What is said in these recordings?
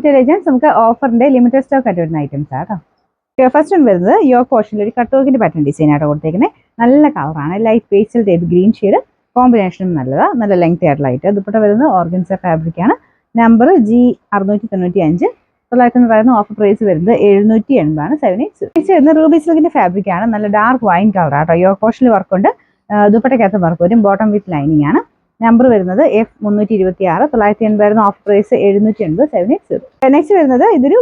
Limited agents നമുക്ക് ഓഫറിന്റെ limited stock ആയിട്ട് വരുന്ന ഐറ്റംസ് ആട്ടോ. ഫസ്റ്റ് വൺ വരുന്നത് യോക്ക് പോർഷനിൽ ഒരു കട്ട് വർക്കിന്റെ പാറ്റേൺ ഡിസൈൻ ആയിട്ട് കൊടുത്തേക്കുന്നത്. നല്ല കളറാണ്, light pastel type green shade, കോമ്പിനേഷനും നല്ലതാണ്, നല്ല ലെങ്ത് ആയിട്ടുള്ള ഐറ്റം. ദുപ്പട്ട വരുന്നത് ഓർഗൻസ ഫാബ്രിക് ആണ്. Number G695. 900 ഓഫർ പ്രൈസ് വരുന്നത് 780 780. വരുന്നത് റൂബി സിൽക്കിന്റെ ഫാബ്രിക് ആണ്, നല്ല ഡാർക്ക് വൈൻ കളർ ആട്ടോ. യോക്ക് പോർഷനിൽ വർക്ക് ഉണ്ട്, ദുപ്പട്ടയ്ക്കകത്ത് വർക്ക് വരും, ബോട്ടം വിത്ത് ലൈനിങ് ആണ്. നമ്പർ വരുന്നത് F326. 980 of price 780 780. നെക്സ്റ്റ് വരുന്നത് ഇതൊരു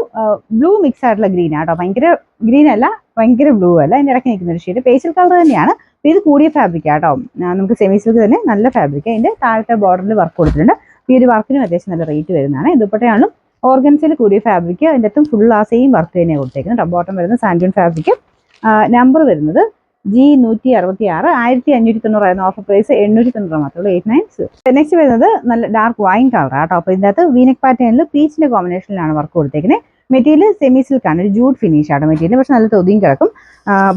ബ്ലൂ മിക്സ് ആയിട്ടുള്ള ഗ്രീൻ ആട്ടോ. ഭയങ്കര ഗ്രീൻ അല്ല, ഭയങ്കര ബ്ലൂ അല്ല, അതിന്റെ ഇടയ്ക്ക് നിൽക്കുന്ന ഒരു ഷെയ്ഡ്. പേസ്റ്റൽ കളർ തന്നെയാണ്, ഇത് കൂടിയ ഫാബ്രിക് ആട്ടോ. നമുക്ക് സെമി സിൽക്ക് തന്നെ നല്ല ഫാബ്രിക്. അതിന്റെ താഴത്തെ ബോർഡറിൽ വർക്ക് കൊടുത്തിട്ടുണ്ട്. ഈ ഒരു വർക്കിനും അത്യാവശ്യം നല്ല റേറ്റ് വരുന്നതാണ്. ദുപ്പട്ടയാണെങ്കിലും ഓർഗൻസിൽ കൂടിയ ഫാബ്രിക്, അതിൻ്റെ അകത്തും ഫുൾ ആ സെയിം വർക്ക് തന്നെയാണ് കൊടുത്തേക്കുന്നത്. ബോട്ടം വരുന്നത് സാൻഡൂൺ ഫാബ്രിക്. നമ്പർ വരുന്നത് G166. 1590 ഓഫർ പ്രൈസ് 890 മാത്രമേ ഉള്ളൂ, 890. നെക്സ്റ്റ് വരുന്നത് നല്ല ഡാർക്ക് വൈൻ കളർ ആട്ടോ. അപ്പോൾ ഇതിൻ്റെ അകത്ത് വീനെക്ക് പാറ്റേണിൽ പീച്ചിന്റെ കോമ്പിനേഷനിലാണ് വർക്ക് കൊടുത്തേക്കുന്നത്. മെറ്റീരിയൽ സെമി സിൽക്ക് ആണ്, ഒരു ജൂഡ് ഫിനിഷ് ആണ് മെറ്റീരിയൽ, പക്ഷെ നല്ല തൊതിയും കിടക്കും.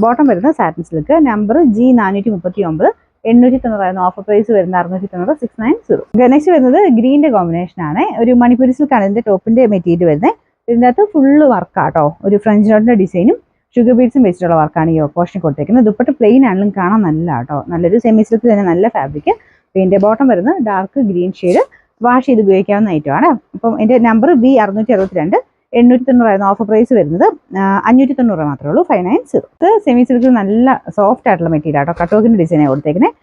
ബോട്ടം വരുന്നത് satin silk. Number G439. 890 offer price വരുന്നത് 690 690. നെക്സ്റ്റ് വരുന്നത് ഗ്രീനിന്റെ കോമ്പിനേഷൻ ആണ്, ഒരു മണിപ്പൂരി സിൽക്ക് ആണ് ഇതിന്റെ ടോപ്പിന്റെ മെറ്റീരിയൽ വരുന്നത്. ഇതിൻ്റെ അകത്ത് ഫുള്ള് വർക്ക് ആട്ടോ, ഒരു ഫ്രഞ്ച് നോട്ടിന്റെ ഡിസൈനും ഷുഗർ ബീഡ്സും വെച്ചിട്ടുള്ള വർക്കാണ് ഈ പോർഷൻ കൊടുത്തേക്കുന്നത്. ദുപ്പട്ട പ്ലെയിൻ ആണെങ്കിലും കാണാൻ നല്ല ആട്ടോ, നല്ലൊരു സെമി സിൽക്ക് തന്നെ നല്ല ഫാബ്രിക്. ഇതിന്റെ ബോട്ടം വരുന്നത് ഡാർക്ക് ഗ്രീൻ ഷെയ്ഡ്, വാഷ് ചെയ്ത് ഉപയോഗിക്കാവുന്ന ഐറ്റമാണ്. അപ്പം എന്റെ നമ്പർ B662. 890 ഓഫർ പ്രൈസ് വരുന്നത് 590 മാത്രമേ ഉള്ളൂ, 590. സെമി സിൽക്ക് നല്ല സോഫ്റ്റ് ആയിട്ടുള്ള മെറ്റീരിയൽ ആട്ടോ, കട്ടോക്കിന്റെ ഡിസൈനാണ് കൊടുത്തേക്കുന്നത്.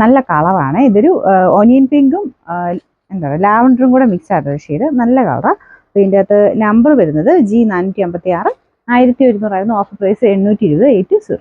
നല്ല കളറാണ്, ഇതൊരു ഓനിയൻ പിങ്കും എന്താ പറയുക ലാവൻഡറും കൂടെ മിക്സ് ആയിട്ടുള്ള ഷെയ്ഡ്, നല്ല കളറാണ്. ഇതിൻ്റെ അകത്ത് നമ്പർ വരുന്നത് G456. 1100 offer price 820 80.